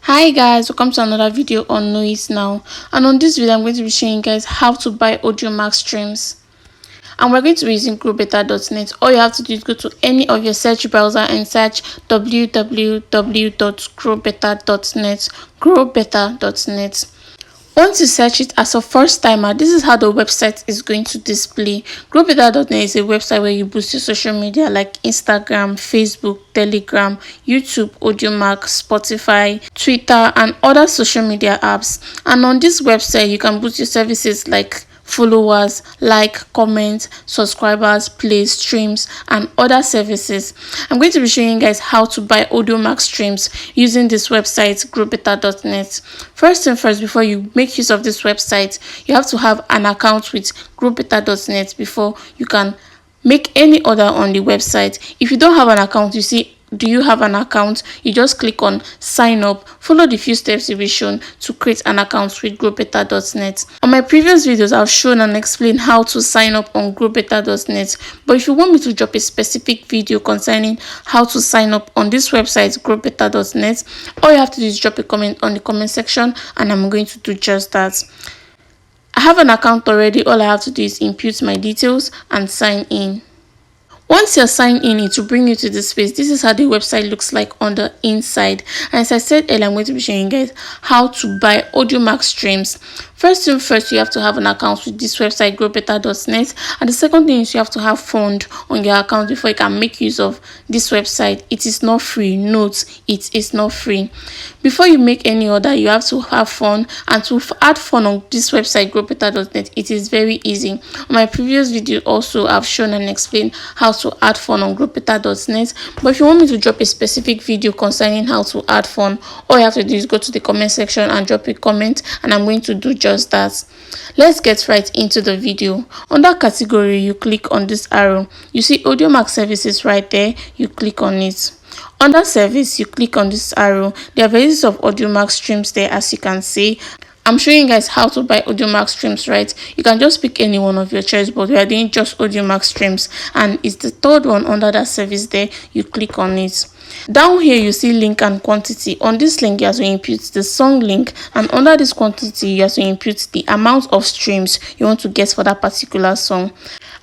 Hi guys, welcome to another video on Know It Now, and on this video I'm going to be showing you guys how to buy Audiomack streams, and we're going to be using growbetter.net. All you have to do is go to any of your search browser and search www.growbetter.net. Once you search it as a first timer, this is how the website is going to display. Growbetter.net is a website where you boost your social media like Instagram, Facebook, Telegram, YouTube, Audiomack, Spotify, Twitter, and other social media apps. And on this website, you can boost your services like followers, like, comments, subscribers, plays, streams, and other services. I'm going to be showing you guys how to buy Audiomack streams using this website, growbetter.net. First thing first, before you make use of this website, you have to have an account with growbetter.net before you can make any order on the website. If you don't have an account, you see, do you have an account? You just click on sign up, follow the few steps you'll be shown to create an account with growbetter.net. On my previous videos, I've shown and explained how to sign up on growbetter.net, but if you want me to drop a specific video concerning how to sign up on this website, growbetter.net, all you have to do is drop a comment on the comment section and I'm going to do just that. I have an account already. All I have to do is input my details and sign in. Once you're signed in, it will bring you to this page. This is how the website looks like on the inside. And as I said earlier, I'm going to be showing you guys how to buy Audiomack streams. First thing first, you have to have an account with this website, growbetter.net. And the second thing is you have to have funds on your account before you can make use of this website. It is not free. Note, it is not free. Before you make any order, you have to have fun. And to add fun on this website, growbetter.net, it is very easy. On my previous video also, I've shown and explained how to add fun on growbetter.net. But if you want me to drop a specific video concerning how to add fun, all you have to do is go to the comment section and drop a comment, and I'm going to do just that. Let's get right into the video. Under category, you click on this arrow. You see Audiomack services right there. You click on it. Under service, you click on this arrow. There are varieties of Audiomack streams there, as you can see. I'm showing you guys how to buy Audiomack streams, right? You can just pick any one of your choice, but we are doing just Audiomack streams, and it's the third one under that service there. You click on it. Down here you see link and quantity. On this link you have to input the song link, and under this quantity you have to input the amount of streams you want to get for that particular song.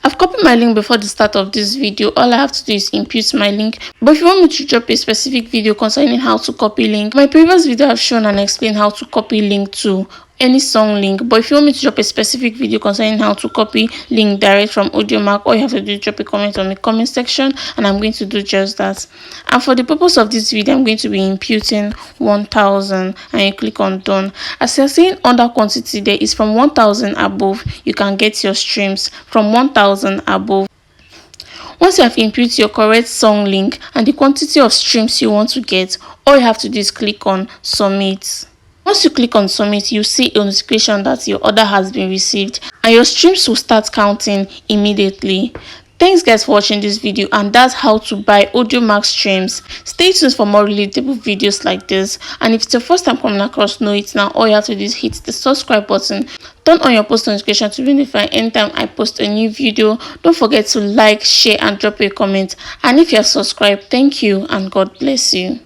I've copied my link before the start of this video. All I have to do is input my link. But if you want me to drop a specific video concerning how to copy link, my previous video I've shown and explained how to copy link to any song link. But if you want me to drop a specific video concerning how to copy link direct from Audiomack, all you have to do is drop a comment on the comment section, and I'm going to do just that. And for the purpose of this video, I'm going to be imputing 1000, and you click on done. As you're seeing under quantity, there is from 1000 above you can get your streams, from 1000 above. Once you have input your correct song link and the quantity of streams you want to get, all you have to do is click on submit. Once you click on submit, you see a notification that your order has been received and your streams will start counting immediately. Thanks guys for watching this video, and that's how to buy Audiomack streams. Stay tuned for more relatable videos like this, and if it's your first time coming across Know It Now, all you have to do is hit the subscribe button, turn on your post notification to be notified anytime I post a new video. Don't forget to like, share, and drop a comment. And if you have subscribed, thank you and God bless you.